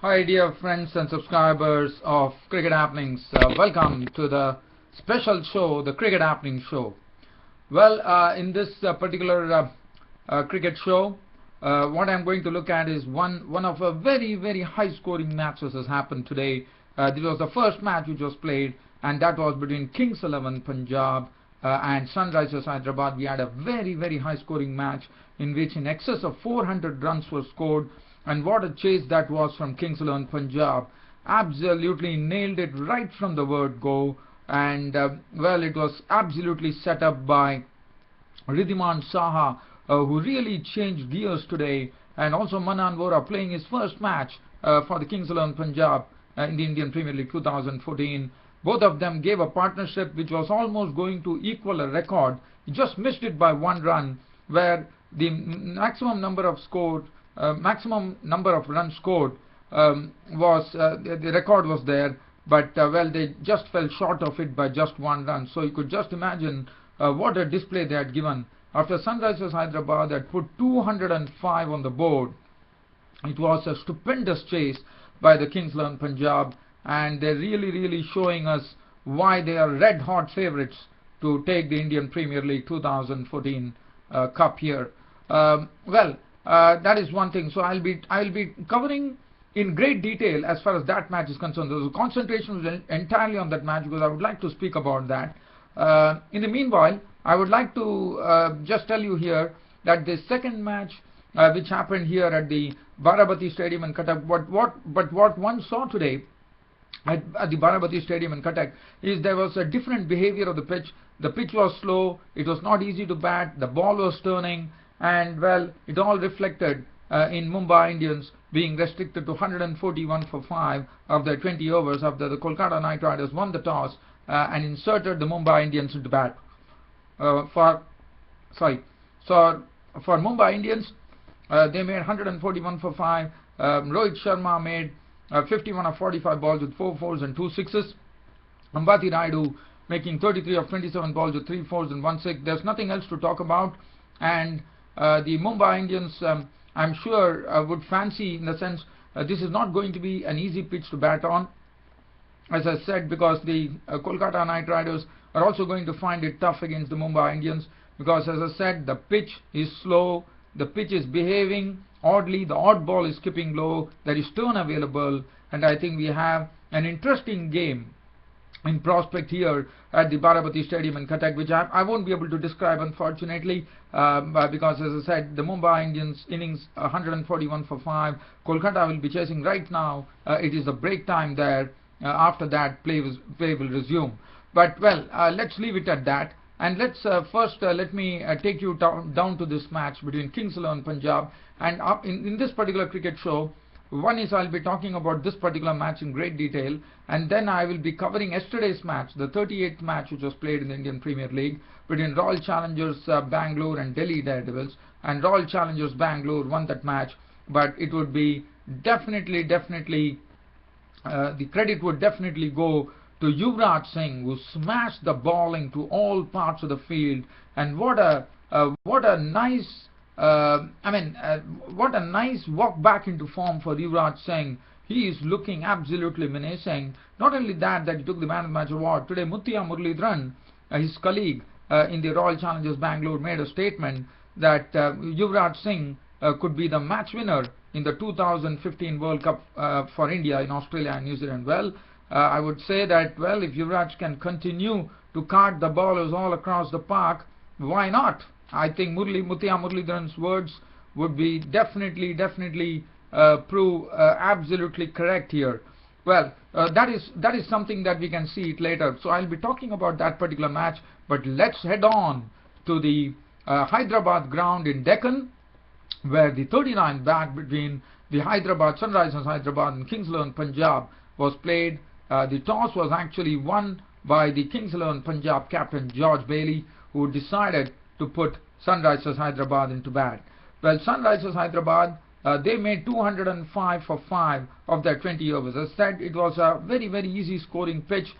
Hi dear friends and subscribers of Cricket Happenings. Welcome to the special show, the Cricket Happening Show. Well, in this particular cricket show, what I'm going to look at is one of a very high scoring matches has happened today. This was the first match which was played, and that was between Kings 11 Punjab and Sunrisers Hyderabad. We had a very high scoring match in which in excess of 400 runs were scored, and what a chase that was from Kings 11 Punjab. Absolutely nailed it right from the word go, and well, it was absolutely set up by Ridhiman Saha, who really changed gears today, and also Manan Vora playing his first match for the Kings 11 Punjab in the Indian Premier League 2014. Both of them gave a partnership which was almost going to equal a record. He just missed it by one run, where the maximum number of runs scored was the record was there, but well, they just fell short of it by just one run. So you could just imagine what a display they had given. After Sunrisers Hyderabad had put 205 on the board, it was a stupendous chase by the Kings 11 Punjab, and they're really showing us why they are red hot favourites to take the Indian Premier League 2014 Cup here. That is one thing. So I'll be covering in great detail as far as that match is concerned. The concentration was entirely on that match because I would like to speak about that. In the meanwhile, I would like to just tell you here that the second match which happened here at the Baramati Stadium in Cuttack, but what one saw today at the Baramati Stadium in Cuttack is there was a different behavior of the pitch. The pitch was slow, it was not easy to bat, the ball was turning, and well, it all reflected in Mumbai Indians being restricted to 141 for 5 of their 20 overs after the Kolkata Knight Riders won the toss and inserted the Mumbai Indians into bat. For Mumbai Indians, they made 141 for 5. Rohit Sharma made 51 of 45 balls with 4 fours and 2 sixes. Ambati Rayudu making 33 of 27 balls with 3 fours and 1 6. There's nothing else to talk about, and the Mumbai Indians, I'm sure, would fancy, in the sense this is not going to be an easy pitch to bat on, as I said, because the Kolkata Knight Riders are also going to find it tough against the Mumbai Indians, because as I said, the pitch is slow, the pitch is behaving oddly, the odd ball is skipping low, there is turn available, and I think we have an interesting game in prospect here at the Baramati Stadium in Cuttack, which I won't be able to describe, unfortunately, because as I said, the Mumbai Indians innings 141 for 5. Kolkata will be chasing right now. It is a break time there. After that, play will resume. But well, let's leave it at that, and let's first let me take you down to this match between Kings 11 Punjab, and in this particular cricket show. One is I'll be talking about this particular match in great detail, and then I will be covering yesterday's match, the 38th match which was played in the Indian Premier League between Royal Challengers Bangalore and Delhi Daredevils, and Royal Challengers Bangalore won that match, but it would be definitely the credit would definitely go to Yuvraj Singhs, who smashed the ball into all parts of the field, and what a nice what a nice walk back into form for Yuvraj Singhs. He is looking absolutely menacing. Not only that he took the Man of the Match award. Today, Muthiah Muralidharan, his colleague in the Royal Challengers Bangalore, made a statement that Yuvraj Singhs could be the match winner in the 2015 World Cup for India in Australia and New Zealand. Well, I would say that, well, if Yuvraj can continue to cart the ballers all across the park, why not? I think Muthiah Muralidharan's words would be definitely prove absolutely correct here. Well, that is something that we can see it later. So I'll be talking about that particular match, but let's head on to the Hyderabad ground in Deccan, where the 39th bat between the Sunrisers Hyderabad and Kings 11 Punjab was played. The toss was actually won by the Kings 11 Punjab captain George Bailey, who decided to put Sunrisers Hyderabad into bat. Well, Sunrisers Hyderabad, they made 205 for 5 of their 20 overs. As I said, it was a very easy scoring pitch.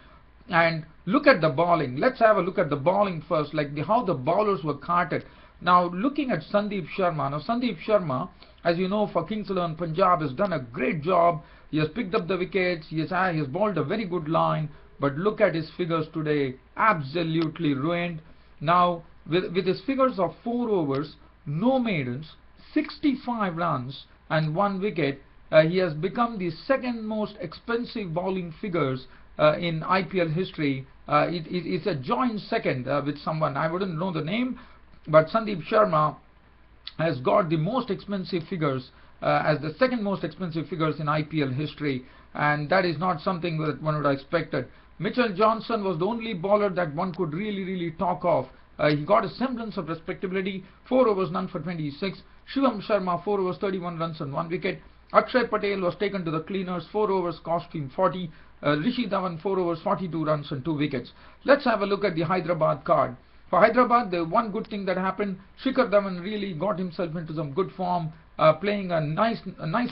And look at the bowling. Let's have a look at the bowling first, like how the bowlers were carted. Now, looking at Sandeep Sharma. Now, Sandeep Sharma as you know, for Kings 11 Punjab, has done a great job. He has picked up the wickets. He has bowled a very good line. But look at his figures today, absolutely ruined. Now, with his figures of 4 overs, no maidens, 65 runs and 1 wicket, he has become the second most expensive bowling figures in IPL history. It's a joint second with someone. I wouldn't know the name, but Sandeep Sharma has got the most expensive figures as the second most expensive figures in IPL history, and that is not something that one would have expected. Mitchell Johnson was the only bowler that one could really talk of. He got a semblance of respectability. 4 overs, none for 26. Shivam Sharma, 4 overs, 31 runs and 1 wicket. Akshay Patel was taken to the cleaners. 4 overs, cost him 40. Rishi Dhawan, 4 overs, 42 runs and 2 wickets. Let's have a look at the Hyderabad card. For Hyderabad, the one good thing that happened, Shikhar Dhawan really got himself into some good form, playing a nice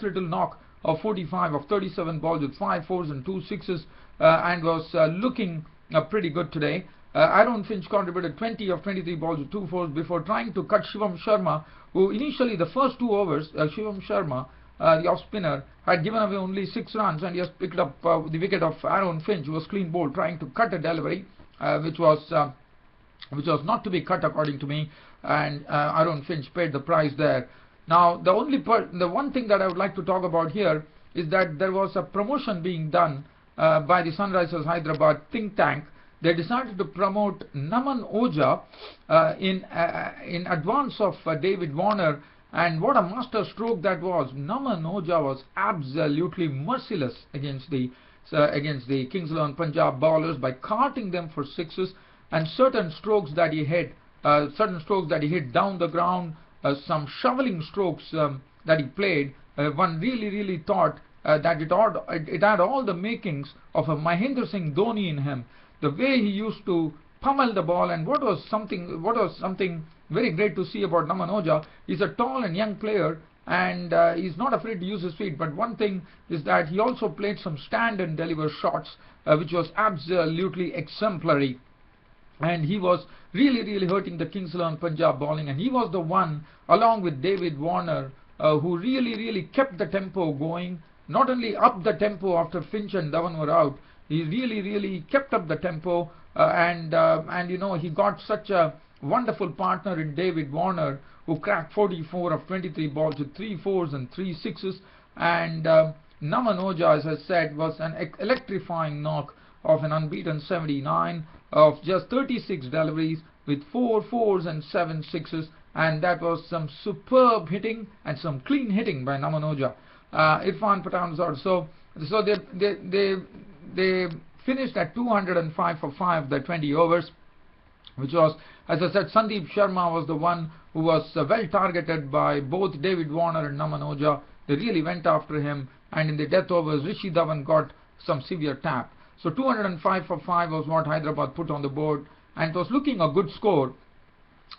little knock of 45 of 37 balls with 5 fours and 2 sixes, and was looking pretty good today. Aaron Finch contributed 20 of 23 balls with 2 fours before trying to cut Shivam Sharma, who initially the first 2 overs, Shivam Sharma, the off-spinner, had given away only 6 runs, and he has picked up the wicket of Aaron Finch, who was clean bowled, trying to cut a delivery, which was not to be cut according to me, and Aaron Finch paid the price there. Now, the one thing that I would like to talk about here is that there was a promotion being done by the Sunrisers Hyderabad think tank. They decided to promote Naman Oja in advance of David Warner, and what a master stroke that was. Naman Oja was absolutely merciless against the Kings 11 Punjab bowlers by carting them for sixes, and certain strokes that he hit down the ground, some shoveling strokes that he played. One really thought that it had all the makings of a Mahendra Singh Dhoni in him. The way he used to pummel the ball, and what was something very great to see about Naman Oja, he's a tall and young player, and he's not afraid to use his feet. But one thing is that he also played some stand and deliver shots, which was absolutely exemplary. And he was really hurting the Kings 11 Punjab bowling, and he was the one, along with David Warner, who really kept the tempo going. Not only up the tempo after Finch and Dhawan were out, he really kept up the tempo, and you know, he got such a wonderful partner in David Warner, who cracked 44 of 23 balls with 3 fours and 3 sixes, and Naman Oja, as I said, was an electrifying knock of an unbeaten 79 of just 36 deliveries with 4 fours and 7 sixes, and that was some superb hitting and some clean hitting by Naman Oja. Irfan Pathan also. So they finished at 205 for 5 the 20 overs, which was, as I said, Sandeep Sharma was the one who was well targeted by both David Warner and Naman Oja. They really went after him, and in the death overs, Rishi Dhawan got some severe tap. So 205 for 5 was what Hyderabad put on the board, and it was looking a good score,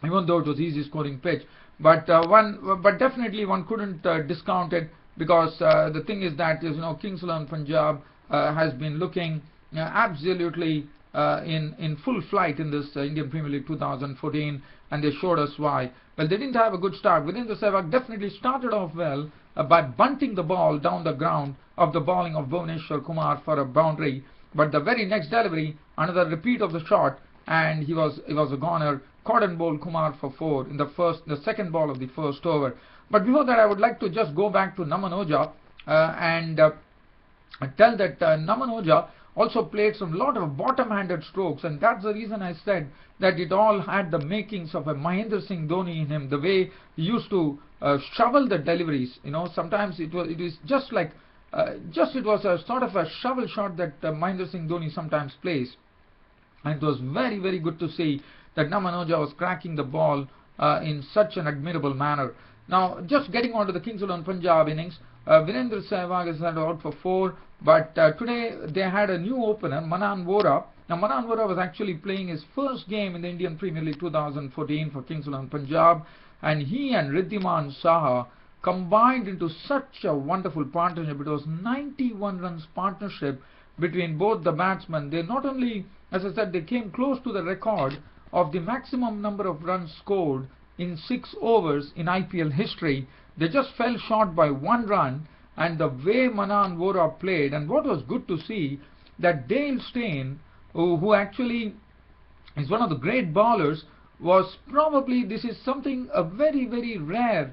even though it was easy scoring pitch. But definitely one couldn't discount it, because the thing is that, you know, Kings 11 Punjab has been looking absolutely in full flight in this Indian Premier League 2014, and they showed us why. Well, they didn't have a good start. Virendra Sehwag definitely started off well by bunting the ball down the ground of the bowling of Bhuvneshwar Kumar for a boundary. But the very next delivery, another repeat of the shot, and he was a goner. Cordon bowled Kumar for 4 in the second ball of the first over. But before that, I would like to just go back to Naman Oja and tell that Naman Oja also played some lot of bottom-handed strokes, and that's the reason I said that it all had the makings of a Mahendra Singh Dhoni in him. The way he used to shovel the deliveries, you know, sometimes it is just like it was a sort of a shovel shot that Mahendra Singh Dhoni sometimes plays, and it was very good to see that Naman Oja was cracking the ball in such an admirable manner. Now, just getting on to the Kings 11 Punjab innings, Virendra Sehwag is out for 4, but today they had a new opener, Manan Vora. Now, Manan Vora was actually playing his first game in the Indian Premier League 2014 for Kings 11 Punjab, and he and Riddhiman Saha combined into such a wonderful partnership. It was 91 runs partnership between both the batsmen. They not only, as I said, they came close to the record of the maximum number of runs scored in 6 overs in IPL history. They just fell short by 1 run, and the way Manan Vora played, and what was good to see, that Dale Steyn, who actually is one of the great bowlers, was probably, this is something very, very rare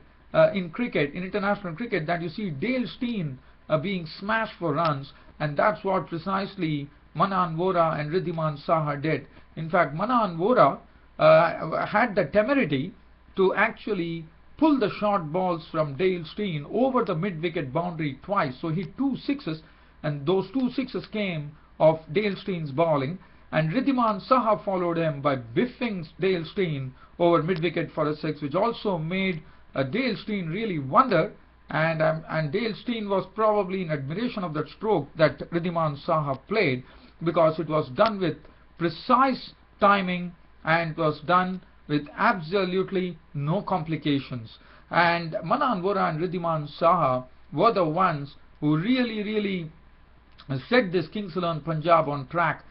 in cricket, in international cricket, that you see Dale Steyn being smashed for runs, and that's what precisely Manan Vora and Ridhiman Saha did. In fact, Manan Vora had the temerity to actually pull the short balls from Dale Steyn over the mid-wicket boundary twice. So he hit 2 sixes, and those 2 sixes came of Dale Steyn's bowling, and Ridhiman Saha followed him by biffing Dale Steyn over mid-wicket for a 6, which also made Dale Steyn really wonder, and Dale Steyn was probably in admiration of that stroke that Ridhiman Saha played, because it was done with precise timing and was done with absolutely no complications. And Manan Vora and Ridhiman Saha were the ones who really set this Kings 11 Punjab on track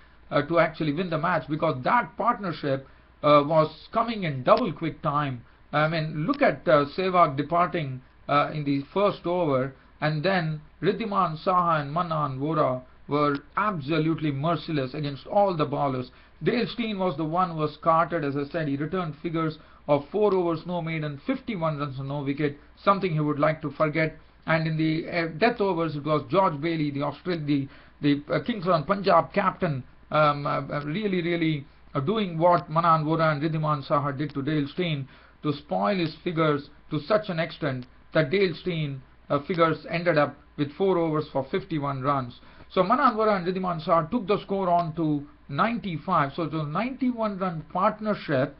to actually win the match, because that partnership was coming in double quick time. I mean, look at Sehwag departing in the first over, and then Ridhiman Saha and Manan Vora were absolutely merciless against all the bowlers. Dale Steyn was the one who was carted. As I said, he returned figures of 4 overs, no maiden, 51 runs and no wicket, something he would like to forget. And in the death overs, it was George Bailey, the Kings 11 Punjab captain, really doing what Manan Vora and Ridhiman Saha did to Dale Steyn, to spoil his figures to such an extent that Dale Steyn figures ended up with 4 overs for 51 runs. So Manan Vora and Ridhiman Saha took the score on to 95. So it was a 91 run partnership.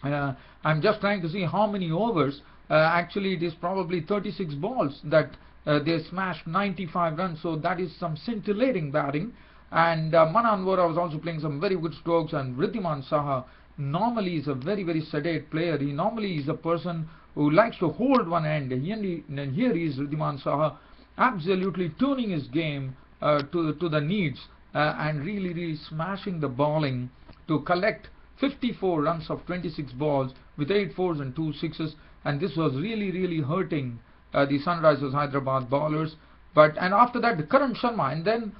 I'm just trying to see how many overs. Actually, it is probably 36 balls that they smashed 95 runs. So that is some scintillating batting. And Manan Vora was also playing some very good strokes, and Ridhiman Saha normally is a very sedate player. He normally is a person who likes to hold one end. And here is Ridhiman Saha absolutely tuning his game to the needs and really smashing the bowling to collect 54 runs of 26 balls with 8 fours and 2 sixes, and this was really hurting the Sunrisers Hyderabad bowlers. And after that, Karan Sharma, and then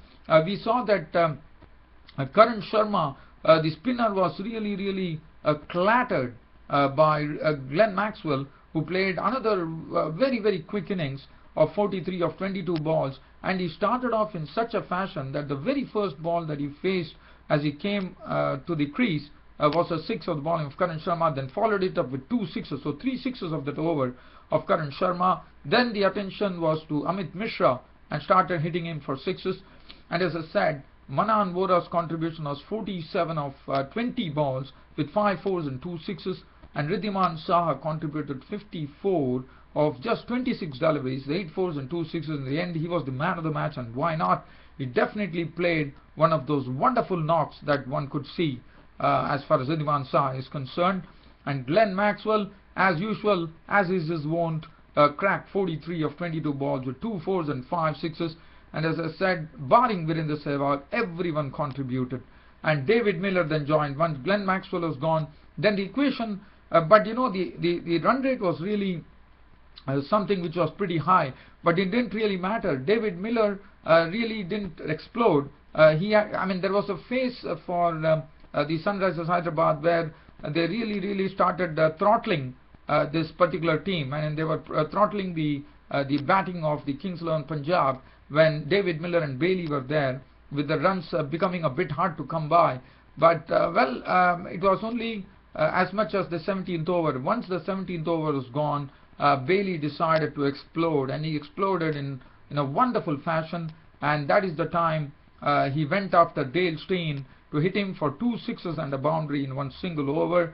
we saw that Karan Sharma, the spinner, was really clattered by Glenn Maxwell, who played another very quick innings of 43 of 22 balls, and he started off in such a fashion that the very first ball that he faced as he came to the crease was a 6 of the bowling of Karan Sharma, then followed it up with 2 sixes, so 3 sixes of that over of Karan Sharma. Then the attention was to Amit Mishra and started hitting him for 6s, and as I said, Manan Vora's contribution was 47 of 20 balls with 5 fours and 2 sixes, and Ridhiman Saha contributed 54 of just 26 deliveries, 8 fours and 2 sixes. In the end, he was the man of the match, and why not? He definitely played one of those wonderful knocks that one could see as far as Ridhiman Saha is concerned. And Glenn Maxwell, as usual, as is his wont, cracked 43 of 22 balls with 2 fours and 5 sixes. And as I said, barring Virendra Sehwag, everyone contributed. And David Miller then joined. Once Glenn Maxwell was gone, then the equation, but you know, the run rate was really something which was pretty high, but it didn't really matter. David Miller really didn't explode. I mean, there was a phase for the Sunrisers Hyderabad where they really started throttling this particular team, and they were throttling the batting of the Kings 11 Punjab when David Miller and Bailey were there, with the runs becoming a bit hard to come by. But it was only as much as the 17th over. Once the 17th over was gone, Bailey decided to explode, and he exploded in a wonderful fashion, and that is the time he went after Dale Steyn to hit him for 2 sixes and a boundary in one single over.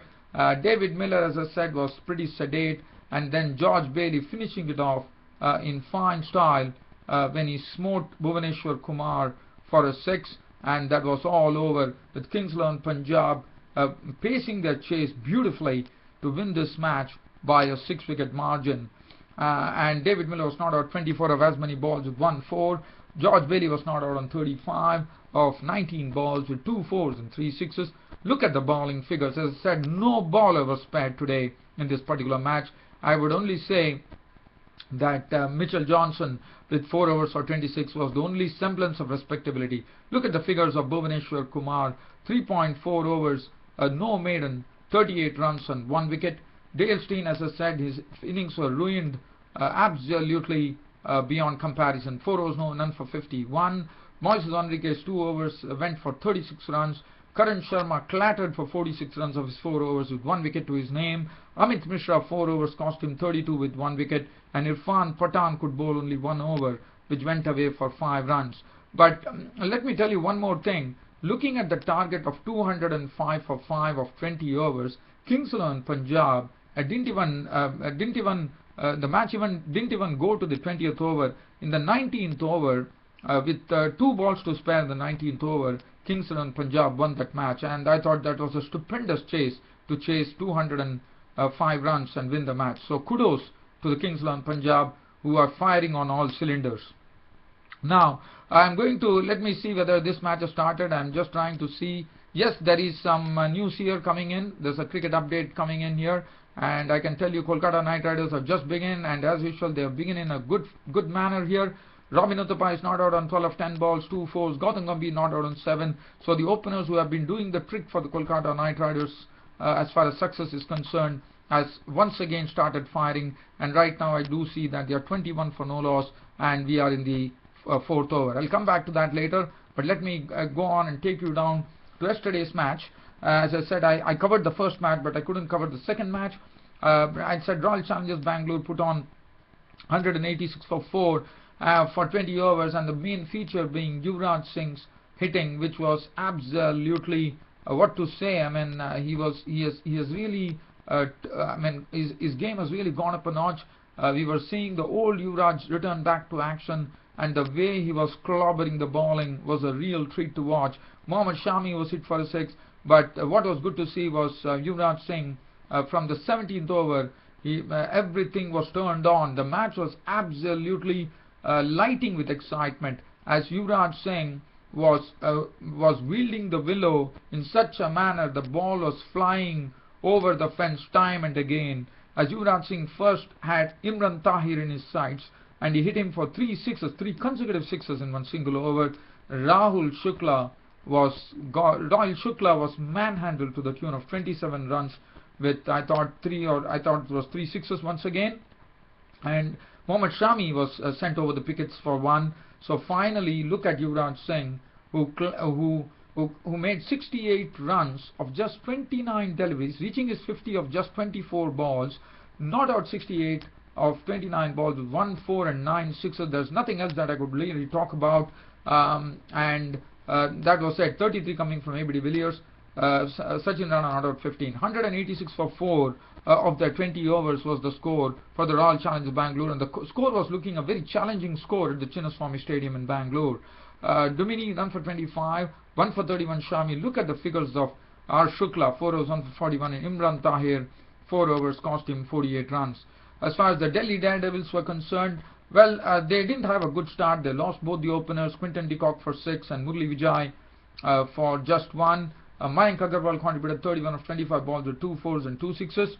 David Miller, as I said, was pretty sedate, and then George Bailey finishing it off in fine style when he smote Bhuvaneshwar Kumar for a 6, and that was all over, with Kings 11 Punjab pacing their chase beautifully to win this match by a 6-wicket margin. And David Miller was not out 24 of as many balls with 1 4. George Bailey was not out on 35 of 19 balls with 2 fours and 3 sixes. Look at the bowling figures. As I said, no bowler was spared today in this particular match. I would only say that Mitchell Johnson with 4 overs for 26 was the only semblance of respectability. Look at the figures of Bhuvaneshwar Kumar: 3.4 overs, no maiden, 38 runs and 1 wicket. Dale Steyn, as I said, his innings were ruined absolutely beyond comparison. 4 overs, no, none for 51. Moises Henriquez 2 overs went for 36 runs. Karan Sharma clattered for 46 runs of his 4 overs with 1 wicket to his name. Amit Mishra 4 overs cost him 32 with 1 wicket, and Irfan Pathan could bowl only 1 over, which went away for 5 runs. But let me tell you one more thing. Looking at the target of 205 for 5 of 20 overs, Kings XI Punjab the match didn't even go to the 20th over. In the 19th over, with 2 balls to spare in the 19th over, Kings XI Punjab won that match, and I thought that was a stupendous chase to chase 205 runs and win the match. So kudos to the Kings XI Punjab, who are firing on all cylinders. Now I'm going to, let me see whether this match has started. I'm just trying to see. Yes, there is some news here coming in. There's a cricket update coming in here, and I can tell you Kolkata Knight Riders have just begun, and as usual they have begun in a good manner here. Robin Uthappa is not out on 12 of 10 balls, 2 fours. Gautam Gambhir not out on 7. So the openers who have been doing the trick for the Kolkata Knight Riders as far as success is concerned has once again started firing, and right now I do see that they are 21 for no loss, and we are in the 4th over. I'll come back to that later, but let me go on and take you down to yesterday's match. As I said, I covered the first match, but I couldn't cover the second match. I said Royal Challengers Bangalore put on 186 for 4 for 20 overs, and the main feature being Yuvraj Singhs hitting, which was absolutely what to say. I mean, he has really his game has really gone up a notch. We were seeing the old Yuvraj return back to action, and the way he was clobbering the bowling was a real treat to watch. Mohammad Shami was hit for a 6, but what was good to see was Yuvraj Singh from the 17th over. Everything was turned on. The match was absolutely lighting with excitement as Yuvraj Singh was wielding the willow in such a manner. The ball was flying over the fence time and again, as Yuvraj Singh first had Imran Tahir in his sights, and he hit him for 3 consecutive sixes in one single over. Royal Shukla was manhandled to the tune of 27 runs with I thought it was 3 sixes once again, and Mohammad Shami was sent over the pickets for 1. So finally, look at Yuvraj Singh, who made 68 runs of just 29 deliveries, reaching his 50 of just 24 balls, not out 68 of 29 balls with 1 4 and 9 sixes. There's nothing else that I could really talk about, and that was it. 33 coming from A.B. de Villiers. Sachin Rana not out 15. 186 for 4 of the 20 overs was the score for the Royal Challengers Bangalore, and the score was looking a very challenging score at the Chinnaswamy Stadium in Bangalore. Dumini run for 25, 1 for 31 Shami. Look at the figures of R. Shukla: 4 overs, 1 for 41, and Imran Tahir 4 overs cost him 48 runs. As far as the Delhi Daredevils were concerned, well, they didn't have a good start. They lost both the openers, Quinton de Kock for 6 and Murli Vijay for just 1. Mayank Agarwal contributed 31 of 25 balls with 2 fours and 2 sixes.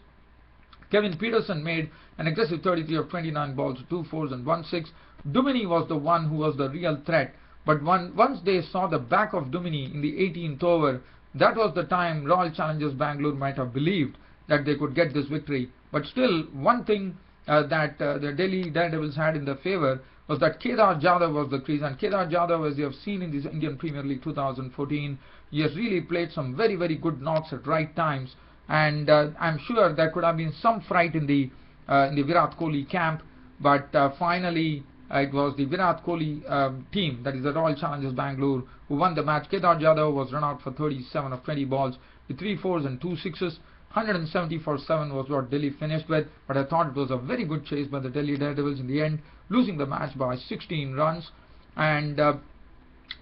Kevin Peterson made an aggressive 33 of 29 balls with 2 fours and 1 6. Dumini was the one who was the real threat, but once they saw the back of Dumini in the 18th over, that was the time Royal Challengers Bangalore might have believed that they could get this victory. But still, one thing that the Delhi Daredevils had in their favor was that Kedar Jadhav was the crease, and Kedar Jadhav, as you have seen in this Indian Premier League 2014, he has really played some very, very good knocks at right times, and I'm sure there could have been some fright in the Virat Kohli camp, but finally it was the Virat Kohli team, that is the Royal Challengers Bangalore, who won the match. Kedar Jadhav was run out for 37 of 20 balls with 3 fours and 2 sixes. 170 for 7 was what Delhi finished with, but I thought it was a very good chase by the Delhi Daredevils in the end, losing the match by 16 runs. And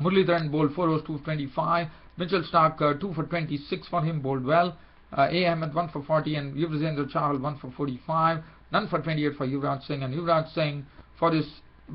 Muralidharan bowled 4 overs, 2 for 25. Mitchell Stark 2 for 26 for him, bowled well. A. Ahmed 1 for 40 and Yuvraj Chahal 1 for 45. None for 28 for Yuvraj Singh, and Yuvraj Singh for his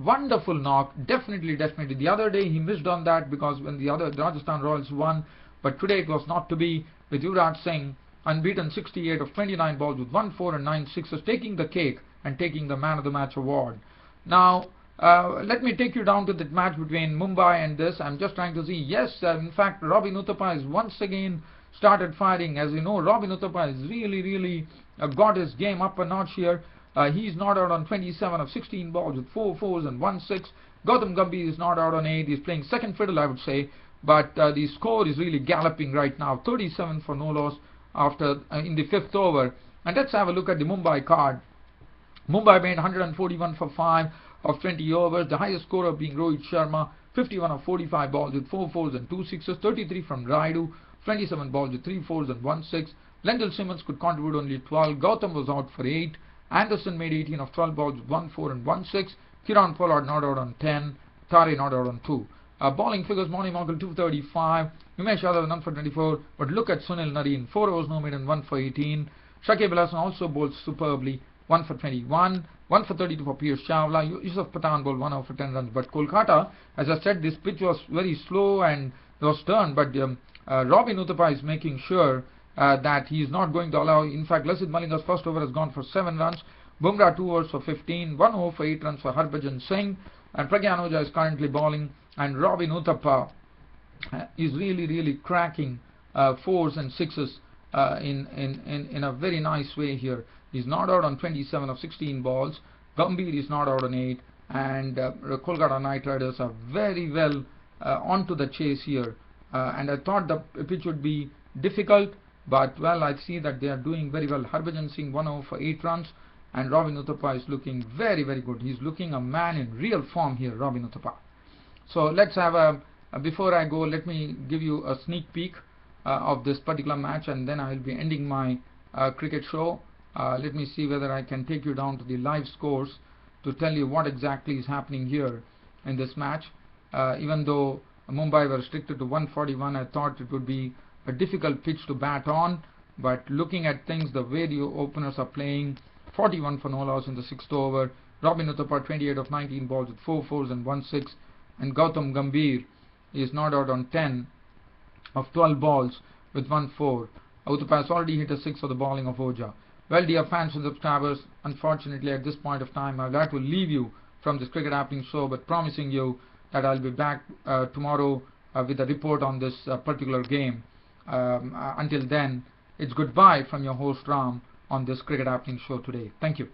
wonderful knock. Definitely. The other day he missed on that because when the Rajasthan Royals won, but today it was not to be, with Yuvraj Singh unbeaten 68 of 29 balls with 1 4 and 9 sixes, taking the cake and taking the man of the match award. Now let me take you down to that match between Mumbai and this. I'm just trying to see. Yes, in fact, Robin Uthappa has once again started firing. As you know, Robin Uthappa has really got his game up a notch here. He's not out on 27 of 16 balls with 4 fours and 1 6. Gautam Gambhir is not out on 8. He's playing second fiddle, I would say. But the score is really galloping right now. 37 for no loss after in the 5th over. And let's have a look at the Mumbai card. Mumbai made 141 for 5 of 20 overs. The highest scorer being Rohit Sharma, 51 of 45 balls with 4 fours and 2 sixes. 33 from Raidu, 27 balls with 3 fours and 1 6. Lendl Simmons could contribute only 12. Gautam was out for 8. Anderson made 18 of 12 balls with 1 4 and 1 6. Kiran Pollard not out on 10. Tare not out on 2. Bowling figures: Moni Mogul 235. Umesh Yadav none for 24. But look at Sunil Narine, 4 overs no made and 1 for 18. Shakib Al Hasan also bowled superbly, 1 for 21. 1 for 32 for Piyush Chawla. Yusuf Pathan bowled 1 over for 10 runs. But Kolkata, as I said, this pitch was very slow and was turned. But Robin Uthappa is making sure that he is not going to allow. In fact, Lasit Malinga's first over has gone for 7 runs. Bumrah 2 overs for 15. 1 over for 8 runs for Harbhajan Singh. And Pragyan Oja is currently bowling. And Robin Uthappa is really cracking 4s and 6s in a very nice way here. He's not out on 27 of 16 balls. Gambhir is not out on 8. And Kolkata Knight Riders are very well onto the chase here. And I thought the pitch would be difficult. But, well, I see that they are doing very well. Harbhajan Singh 1 over for 8 runs. And Robin Uthappa is looking very good. He's looking a man in real form here, Robin Uthappa. So let's have before I go, let me give you a sneak peek of this particular match, and then I will be ending my cricket show. Let me see whether I can take you down to the live scores to tell you what exactly is happening here in this match. Even though Mumbai were restricted to 141, I thought it would be a difficult pitch to bat on. But looking at things, the way the openers are playing, 41 for no loss in the 6th over. Robin Uthappa 28 of 19 balls with 4 fours and 1 6. And Gautam Gambhir is not out on 10 of 12 balls with 1 4. Uthappa has already hit a 6 for the bowling of Oja. Well, dear fans and subscribers, unfortunately at this point of time I'll have to leave you from this Cricket Happening show, but promising you that I'll be back tomorrow with a report on this particular game. Until then, it's goodbye from your host Ram on this Cricket Happening show today. Thank you.